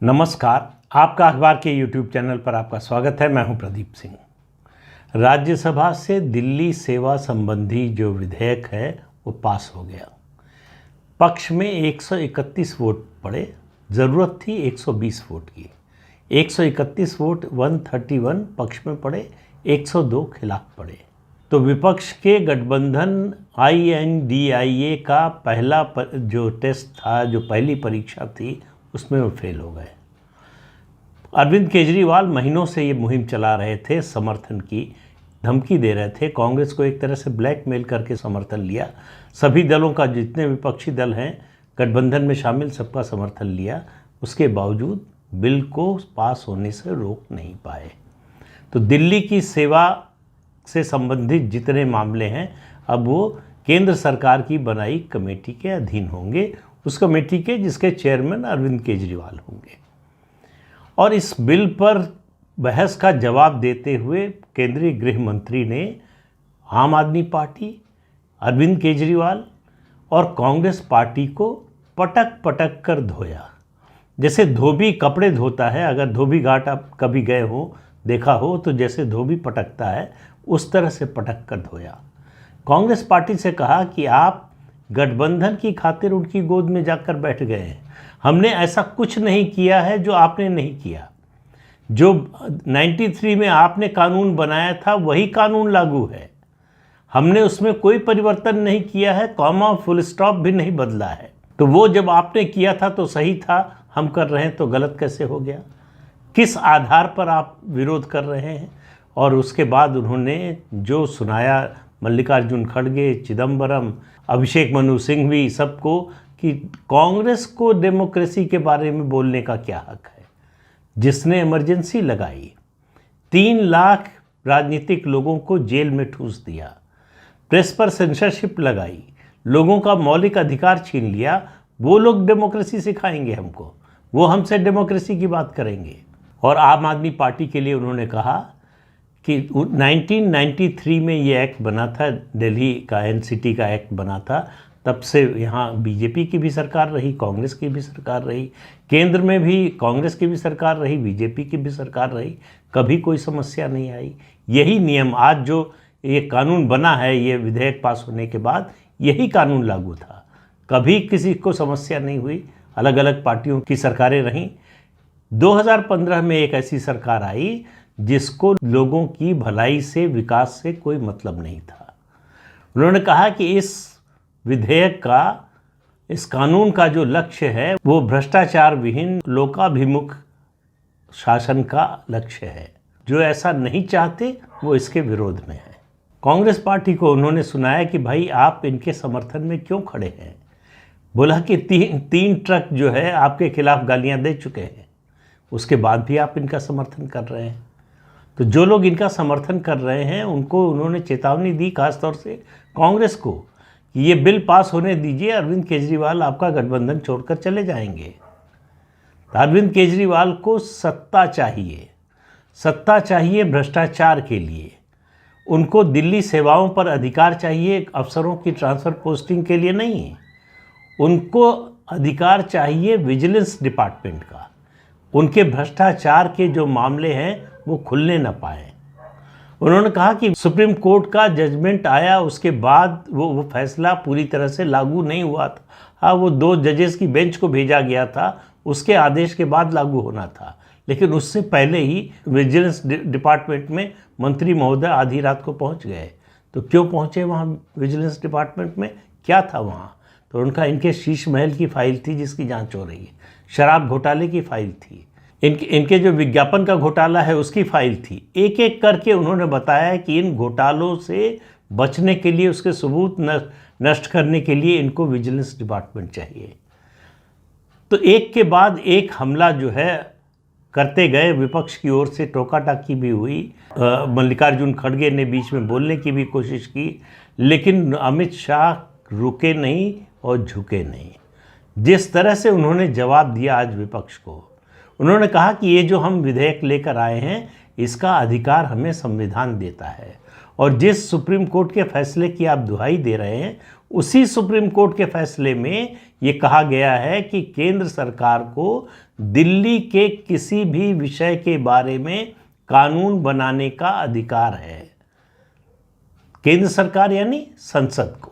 नमस्कार। आपका अखबार के YouTube चैनल पर आपका स्वागत है। मैं हूं प्रदीप सिंह। राज्यसभा से दिल्ली सेवा संबंधी जो विधेयक है वो पास हो गया। पक्ष में 131 वोट पड़े, ज़रूरत थी 120 वोट की। 131 वोट 131 पक्ष में पड़े, 102 खिलाफ पड़े। तो विपक्ष के गठबंधन INDIA का पहला जो टेस्ट था, जो पहली परीक्षा थी, उसमें वो फेल हो गए। अरविंद केजरीवाल महीनों से ये मुहिम चला रहे थे, समर्थन की धमकी दे रहे थे, कांग्रेस को एक तरह से ब्लैकमेल करके समर्थन लिया। सभी दलों का, जितने विपक्षी दल हैं गठबंधन में शामिल, सबका समर्थन लिया। उसके बावजूद बिल को पास होने से रोक नहीं पाए। तो दिल्ली की सेवा से संबंधित जितने मामले हैं अब वो केंद्र सरकार की बनाई कमेटी के अधीन होंगे, उस कमेटी के जिसके चेयरमैन अरविंद केजरीवाल होंगे। और इस बिल पर बहस का जवाब देते हुए केंद्रीय गृह मंत्री ने आम आदमी पार्टी, अरविंद केजरीवाल और कांग्रेस पार्टी को पटक पटक कर धोया। जैसे धोबी कपड़े धोता है, अगर धोबी घाट आप कभी गए हो, देखा हो, तो जैसे धोबी पटकता है उस तरह से पटक कर धोया। कांग्रेस पार्टी से कहा कि आप गठबंधन की खातिर उनकी गोद में जाकर बैठ गए हैं। हमने ऐसा कुछ नहीं किया है जो आपने नहीं किया। जो 93 में आपने कानून बनाया था वही कानून लागू है। हमने उसमें कोई परिवर्तन नहीं किया है, कॉमा फुल स्टॉप भी नहीं बदला है। तो वो जब आपने किया था तो सही था, हम कर रहे हैं तो गलत कैसे हो गया? किस आधार पर आप विरोध कर रहे हैं? और उसके बाद उन्होंने जो सुनाया मल्लिकार्जुन खड़गे, चिदम्बरम, अभिषेक मनु सिंघवी, सबको, कि कांग्रेस को डेमोक्रेसी के बारे में बोलने का क्या हक है, जिसने इमरजेंसी लगाई, 3 लाख राजनीतिक लोगों को जेल में ठूस दिया, प्रेस पर सेंसरशिप लगाई, लोगों का मौलिक अधिकार छीन लिया, वो लोग डेमोक्रेसी सिखाएंगे हमको, वो हमसे डेमोक्रेसी की बात करेंगे। और आम आदमी पार्टी के लिए उन्होंने कहा कि 1993 में ये एक्ट बना था, दिल्ली का NCT का एक्ट बना था, तब से यहाँ BJP की भी सरकार रही, कांग्रेस की भी सरकार रही, केंद्र में भी कांग्रेस की भी सरकार रही, BJP की भी सरकार रही, कभी कोई समस्या नहीं आई। यही नियम आज जो ये कानून बना है, ये विधेयक पास होने के बाद यही कानून लागू था, कभी किसी को समस्या नहीं हुई। अलग अलग पार्टियों की सरकारें रहीं। 2015 में एक ऐसी सरकार आई जिसको लोगों की भलाई से, विकास से कोई मतलब नहीं था। उन्होंने कहा कि इस विधेयक का, इस कानून का जो लक्ष्य है वो भ्रष्टाचार विहीन लोकाभिमुख शासन का लक्ष्य है। जो ऐसा नहीं चाहते वो इसके विरोध में है। कांग्रेस पार्टी को उन्होंने सुनाया कि भाई आप इनके समर्थन में क्यों खड़े हैं। बोला कि तीन ट्रक जो है आपके खिलाफ गालियां दे चुके हैं, उसके बाद भी आप इनका समर्थन कर रहे हैं। तो जो लोग इनका समर्थन कर रहे हैं उनको उन्होंने चेतावनी दी, खासतौर से कांग्रेस को, कि ये बिल पास होने दीजिए, अरविंद केजरीवाल आपका गठबंधन छोड़कर चले जाएंगे। तो अरविंद केजरीवाल को सत्ता चाहिए, सत्ता चाहिए भ्रष्टाचार के लिए। उनको दिल्ली सेवाओं पर अधिकार चाहिए, अफसरों की ट्रांसफ़र पोस्टिंग के लिए नहीं। उनको अधिकार चाहिए विजिलेंस डिपार्टमेंट का। उनके भ्रष्टाचार के जो मामले हैं वो खुलने न पाए। उन्होंने कहा कि सुप्रीम कोर्ट का जजमेंट आया, उसके बाद वो फैसला पूरी तरह से लागू नहीं हुआ था। हाँ, वो 2 जजेस की बेंच को भेजा गया था, उसके आदेश के बाद लागू होना था, लेकिन उससे पहले ही विजिलेंस डिपार्टमेंट में मंत्री महोदय आधी रात को पहुंच गए। तो क्यों पहुंचे वहाँ विजिलेंस डिपार्टमेंट में, क्या था वहाँ? तो उनका, इनके शीश महल की फाइल थी जिसकी जाँच हो रही है, शराब घोटाले की फाइल थी, इनके जो विज्ञापन का घोटाला है उसकी फाइल थी। एक एक करके उन्होंने बताया कि इन घोटालों से बचने के लिए, उसके सबूत नष्ट करने के लिए इनको विजिलेंस डिपार्टमेंट चाहिए। तो एक के बाद एक हमला जो है करते गए। विपक्ष की ओर से टोका टाकी भी हुई, मल्लिकार्जुन खड़गे ने बीच में बोलने की भी कोशिश की, लेकिन अमित शाह रुके नहीं और झुके नहीं। जिस तरह से उन्होंने जवाब दिया आज विपक्ष को, उन्होंने कहा कि ये जो हम विधेयक लेकर आए हैं इसका अधिकार हमें संविधान देता है, और जिस सुप्रीम कोर्ट के फैसले की आप दुहाई दे रहे हैं उसी सुप्रीम कोर्ट के फैसले में ये कहा गया है कि केंद्र सरकार को दिल्ली के किसी भी विषय के बारे में कानून बनाने का अधिकार है। केंद्र सरकार यानी संसद को।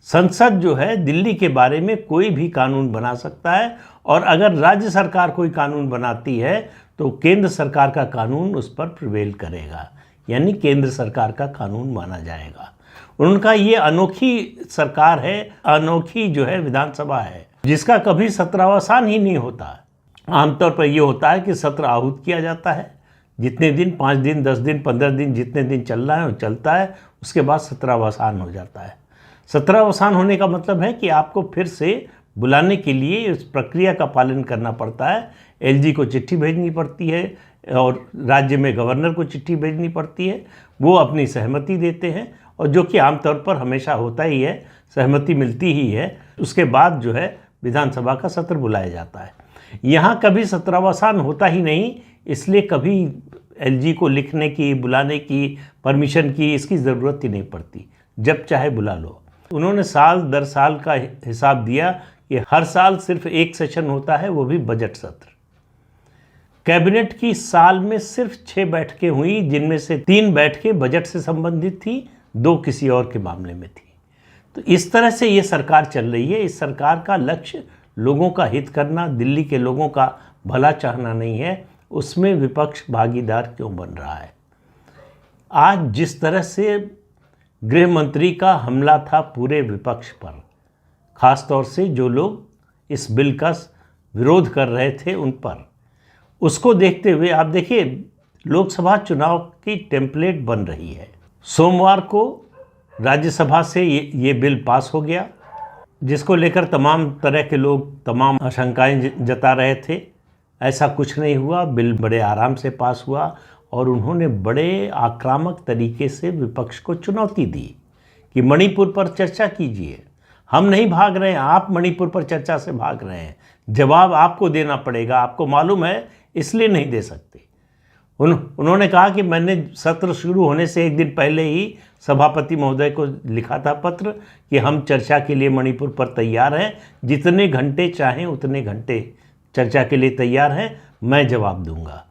संसद जो है दिल्ली के बारे में कोई भी कानून बना सकता है, और अगर राज्य सरकार कोई कानून बनाती है तो केंद्र सरकार का कानून उस पर प्रिवेल करेगा, यानी केंद्र सरकार का कानून माना जाएगा। उनका ये अनोखी सरकार है, अनोखी जो है विधानसभा है, जिसका कभी सत्रावसान ही नहीं होता। आमतौर पर यह होता है कि सत्र आहूत किया जाता है, जितने दिन 5 दिन 10 दिन 15 दिन जितने दिन चल रहा है वो चलता है, उसके बाद सत्रावसान हो जाता है। सत्रावसान होने का मतलब है कि आपको फिर से बुलाने के लिए उस प्रक्रिया का पालन करना पड़ता है। एलजी को चिट्ठी भेजनी पड़ती है और राज्य में गवर्नर को चिट्ठी भेजनी पड़ती है, वो अपनी सहमति देते हैं, और जो कि आमतौर पर हमेशा होता ही है, सहमति मिलती ही है। उसके बाद जो है विधानसभा का सत्र बुलाया जाता है। यहाँ कभी सत्रावसान होता ही नहीं, इसलिए कभी एलजी को लिखने की, बुलाने की, परमिशन की इसकी ज़रूरत ही नहीं पड़ती, जब चाहे बुला लो। उन्होंने साल दर साल का हिसाब दिया कि हर साल सिर्फ एक सेशन होता है, वो भी बजट सत्र। कैबिनेट की साल में सिर्फ 6 बैठकें हुई, जिनमें से 3 बैठकें बजट से संबंधित थी, 2 किसी और के मामले में थी। तो इस तरह से ये सरकार चल रही है। इस सरकार का लक्ष्य लोगों का हित करना, दिल्ली के लोगों का भला चाहना नहीं है। उसमें विपक्ष भागीदार क्यों बन रहा है? आज जिस तरह से गृह मंत्री का हमला था पूरे विपक्ष पर, ख़ास तौर से जो लोग इस बिल का विरोध कर रहे थे उन पर, उसको देखते हुए आप देखिए लोकसभा चुनाव की टेम्पलेट बन रही है। सोमवार को राज्यसभा से ये बिल पास हो गया, जिसको लेकर तमाम तरह के लोग तमाम आशंकाएं जता रहे थे। ऐसा कुछ नहीं हुआ, बिल बड़े आराम से पास हुआ, और उन्होंने बड़े आक्रामक तरीके से विपक्ष को चुनौती दी कि मणिपुर पर चर्चा कीजिए। हम नहीं भाग रहे हैं, आप मणिपुर पर चर्चा से भाग रहे हैं, जवाब आपको देना पड़ेगा, आपको मालूम है इसलिए नहीं दे सकते। उन्होंने कहा कि मैंने सत्र शुरू होने से एक दिन पहले ही सभापति महोदय को लिखा था पत्र कि हम चर्चा के लिए मणिपुर पर तैयार हैं, जितने घंटे चाहें उतने घंटे चर्चा के लिए तैयार हैं, मैं जवाब दूंगा।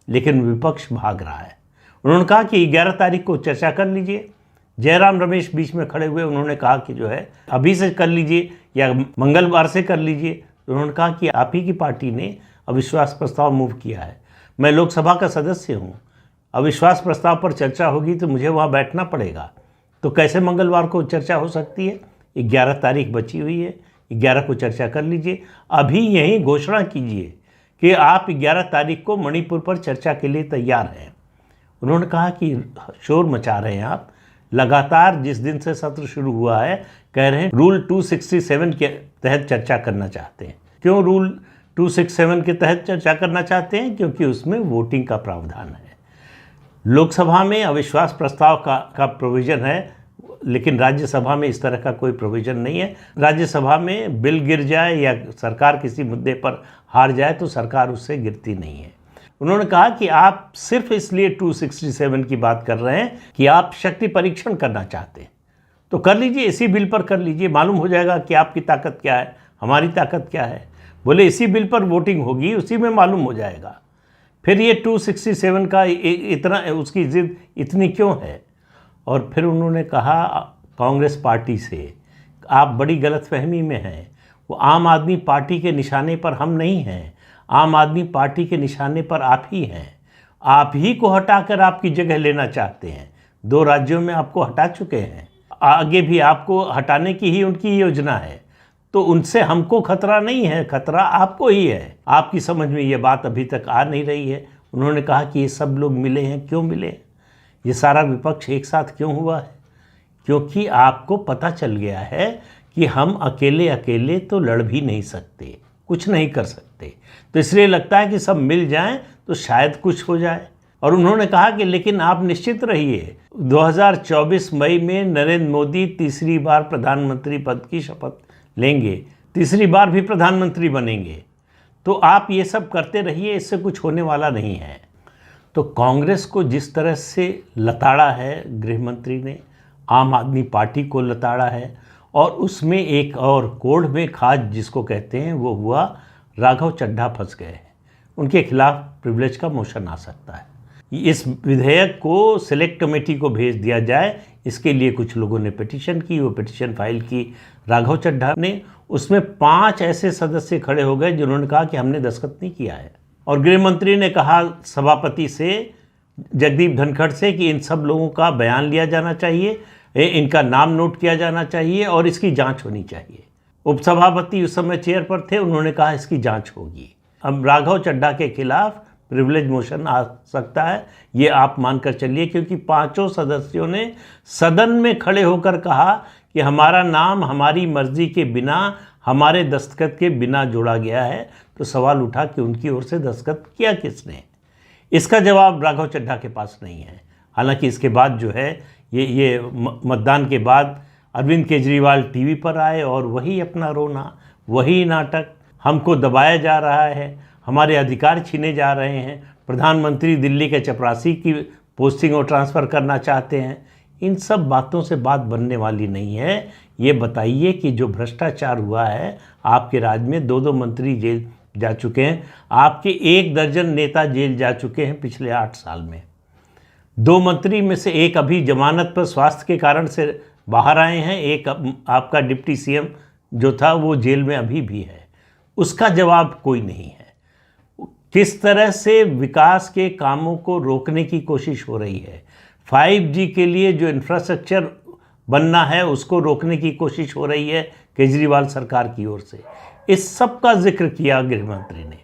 लेकिन विपक्ष भाग रहा है। उन्होंने कहा कि 11 तारीख को चर्चा कर लीजिए। जयराम रमेश बीच में खड़े हुए, उन्होंने कहा कि जो है अभी से कर लीजिए या मंगलवार से कर लीजिए। तो उन्होंने कहा कि आप ही की पार्टी ने अविश्वास प्रस्ताव मूव किया है, मैं लोकसभा का सदस्य हूँ, अविश्वास प्रस्ताव पर चर्चा होगी तो मुझे वहाँ बैठना पड़ेगा, तो कैसे मंगलवार को चर्चा हो सकती है? 11 तारीख बची हुई है, 11 को चर्चा कर लीजिए। अभी यही घोषणा कीजिए कि आप 11 तारीख को मणिपुर पर चर्चा के लिए तैयार हैं। उन्होंने कहा कि शोर मचा रहे हैं आप, लगातार जिस दिन से सत्र शुरू हुआ है कह रहे हैं रूल 267 के तहत चर्चा करना चाहते हैं। क्यों रूल 267 के तहत चर्चा करना चाहते हैं? क्योंकि उसमें वोटिंग का प्रावधान है। लोकसभा में अविश्वास प्रस्ताव का प्रोविज़न है, लेकिन राज्यसभा में इस तरह का कोई प्रोविज़न नहीं है। राज्यसभा में बिल गिर जाए या सरकार किसी मुद्दे पर हार जाए तो सरकार उससे गिरती नहीं है। उन्होंने कहा कि आप सिर्फ इसलिए 267 की बात कर रहे हैं कि आप शक्ति परीक्षण करना चाहते हैं, तो कर लीजिए, इसी बिल पर कर लीजिए, मालूम हो जाएगा कि आपकी ताकत क्या है, हमारी ताकत क्या है। बोले इसी बिल पर वोटिंग होगी, उसी में मालूम हो जाएगा। फिर ये 267 का इतना उसकी जिद इतनी क्यों है? और फिर उन्होंने कहा कांग्रेस पार्टी से, आप बड़ी गलतफहमी में हैं, वो आम आदमी पार्टी के निशाने पर हम नहीं हैं, आम आदमी पार्टी के निशाने पर आप ही हैं। आप ही को हटाकर आपकी जगह लेना चाहते हैं। 2 राज्यों में आपको हटा चुके हैं, आगे भी आपको हटाने की ही उनकी योजना है। तो उनसे हमको खतरा नहीं है, खतरा आपको ही है। आपकी समझ में ये बात अभी तक आ नहीं रही है। उन्होंने कहा कि ये सब लोग मिले हैं, क्यों मिले, ये सारा विपक्ष एक साथ क्यों हुआ है? क्योंकि आपको पता चल गया है कि हम अकेले अकेले तो लड़ भी नहीं सकते, कुछ नहीं कर सकते, तो इसलिए लगता है कि सब मिल जाएं तो शायद कुछ हो जाए। और उन्होंने कहा कि लेकिन आप निश्चित रहिए, 2024 मई में नरेंद्र मोदी तीसरी बार प्रधानमंत्री पद की शपथ लेंगे, तीसरी बार भी प्रधानमंत्री बनेंगे, तो आप ये सब करते रहिए, इससे कुछ होने वाला नहीं है। तो कांग्रेस को जिस तरह से लताड़ा है गृह मंत्री ने, आम आदमी पार्टी को लताड़ा है, और उसमें एक और कोढ़ में खाज जिसको कहते हैं वो हुआ, राघव चड्ढा फंस गए हैं, उनके खिलाफ प्रिविलेज का मोशन आ सकता है। इस विधेयक को सिलेक्ट कमेटी को भेज दिया जाए, इसके लिए कुछ लोगों ने पिटीशन की, वो पिटीशन फाइल की राघव चड्ढा ने। उसमें 5 ऐसे सदस्य खड़े हो गए जिन्होंने कहा कि हमने दस्तखत नहीं किया है, और गृह मंत्री ने कहा सभापति से, जगदीप धनखड़ से, कि इन सब लोगों का बयान लिया जाना चाहिए, इनका नाम नोट किया जाना चाहिए और इसकी जांच होनी चाहिए। उपसभापति उस समय चेयर पर थे, उन्होंने कहा इसकी जांच होगी। अब राघव चड्ढा के खिलाफ प्रिविलेज मोशन आ सकता है, ये आप मानकर चलिए, क्योंकि 5 सदस्यों ने सदन में खड़े होकर कहा कि हमारा नाम हमारी मर्जी के बिना, हमारे दस्तखत के बिना जोड़ा गया है। तो सवाल उठा कि उनकी ओर से दस्तखत किया किसने? इसका जवाब राघव चड्ढा के पास नहीं है। हालांकि इसके बाद जो है ये मतदान के बाद अरविंद केजरीवाल टीवी पर आए और वही अपना रोना, वही नाटक, हमको दबाया जा रहा है, हमारे अधिकार छीने जा रहे हैं, प्रधानमंत्री दिल्ली के चपरासी की पोस्टिंग और ट्रांसफ़र करना चाहते हैं। इन सब बातों से बात बनने वाली नहीं है। ये बताइए कि जो भ्रष्टाचार हुआ है, आपके राज्य में 2-2 मंत्री जेल जा चुके हैं, आपके 1 दर्जन नेता जेल जा चुके हैं पिछले 8 साल में। 2 मंत्री में से एक अभी जमानत पर स्वास्थ्य के कारण से बाहर आए हैं, एक आपका डिप्टी सीएम जो था वो जेल में अभी भी है। उसका जवाब कोई नहीं है। किस तरह से विकास के कामों को रोकने की कोशिश हो रही है, 5G के लिए जो इंफ्रास्ट्रक्चर बनना है उसको रोकने की कोशिश हो रही है केजरीवाल सरकार की ओर से। इस सब का जिक्र किया गृह मंत्री ने।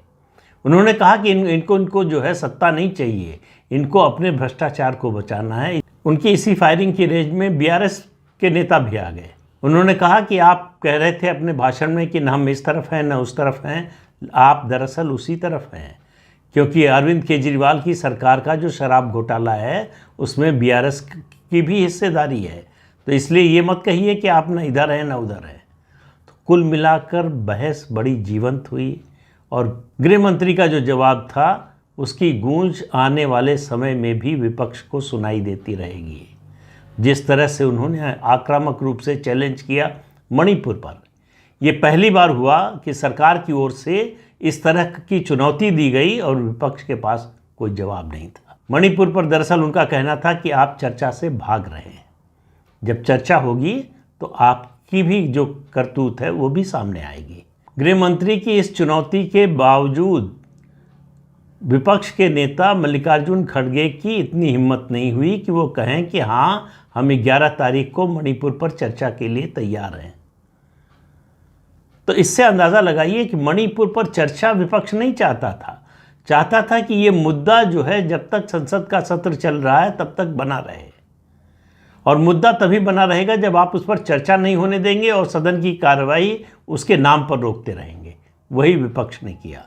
उन्होंने कहा कि इनको जो है सत्ता नहीं चाहिए, इनको अपने भ्रष्टाचार को बचाना है। उनकी इसी फायरिंग की रेंज में बीआरएस के नेता भी आ गए। उन्होंने कहा कि आप कह रहे थे अपने भाषण में कि न हम इस तरफ हैं न उस तरफ हैं, आप दरअसल उसी तरफ हैं, क्योंकि अरविंद केजरीवाल की सरकार का जो शराब घोटाला है उसमें बीआरएस की भी हिस्सेदारी है। तो इसलिए ये मत कहिए कि आप न इधर हैं न उधर हैं। तो कुल मिलाकर बहस बड़ी जीवंत हुई, और गृह मंत्री का जो जवाब था उसकी गूंज आने वाले समय में भी विपक्ष को सुनाई देती रहेगी। जिस तरह से उन्होंने आक्रामक रूप से चैलेंज किया मणिपुर पर, यह पहली बार हुआ कि सरकार की ओर से इस तरह की चुनौती दी गई और विपक्ष के पास कोई जवाब नहीं था। मणिपुर पर दरअसल उनका कहना था कि आप चर्चा से भाग रहे हैं, जब चर्चा होगी तो आपकी भी जो करतूत है वो भी सामने आएगी। गृह मंत्री की इस चुनौती के बावजूद विपक्ष के नेता मल्लिकार्जुन खड़गे की इतनी हिम्मत नहीं हुई कि वो कहें कि हाँ, हम 11 तारीख को मणिपुर पर चर्चा के लिए तैयार हैं। तो इससे अंदाज़ा लगाइए कि मणिपुर पर चर्चा विपक्ष नहीं चाहता था कि ये मुद्दा जो है जब तक संसद का सत्र चल रहा है तब तक बना रहे, और मुद्दा तभी बना रहेगा जब आप उस पर चर्चा नहीं होने देंगे और सदन की कार्रवाई उसके नाम पर रोकते रहेंगे। वही विपक्ष ने किया।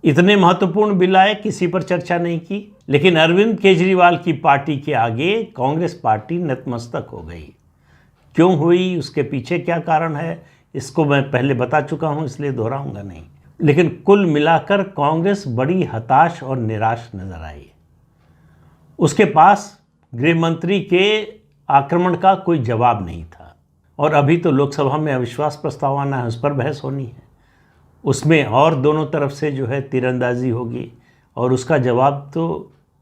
इतने महत्वपूर्ण बिल आए, किसी पर चर्चा नहीं की, लेकिन अरविंद केजरीवाल की पार्टी के आगे कांग्रेस पार्टी नतमस्तक हो गई। क्यों हुई, उसके पीछे क्या कारण है, इसको मैं पहले बता चुका हूं, इसलिए दोहराऊंगा नहीं। लेकिन कुल मिलाकर कांग्रेस बड़ी हताश और निराश नजर आई। उसके पास गृह मंत्री के आक्रमण का कोई जवाब नहीं था, और अभी तो लोकसभा में अविश्वास प्रस्ताव आना है, उस पर बहस होनी है, उसमें और दोनों तरफ से जो है तीरंदाजी होगी, और उसका जवाब तो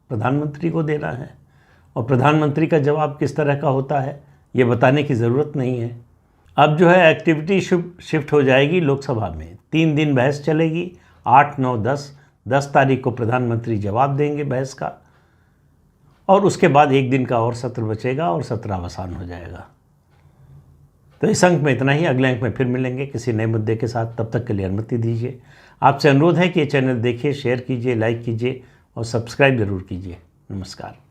प्रधानमंत्री को देना है। और प्रधानमंत्री का जवाब किस तरह का होता है ये बताने की ज़रूरत नहीं है। अब जो है एक्टिविटी शिफ्ट हो जाएगी लोकसभा में। 3 दिन बहस चलेगी, 8, 9, 10 तारीख को प्रधानमंत्री जवाब देंगे बहस का, और उसके बाद 1 दिन का और सत्र बचेगा और सत्र अवसान हो जाएगा। तो इस अंक में इतना ही। अगले अंक में फिर मिलेंगे किसी नए मुद्दे के साथ। तब तक के लिए अनुमति दीजिए। आपसे अनुरोध है कि ये चैनल देखिए, शेयर कीजिए, लाइक कीजिए और सब्सक्राइब ज़रूर कीजिए। नमस्कार।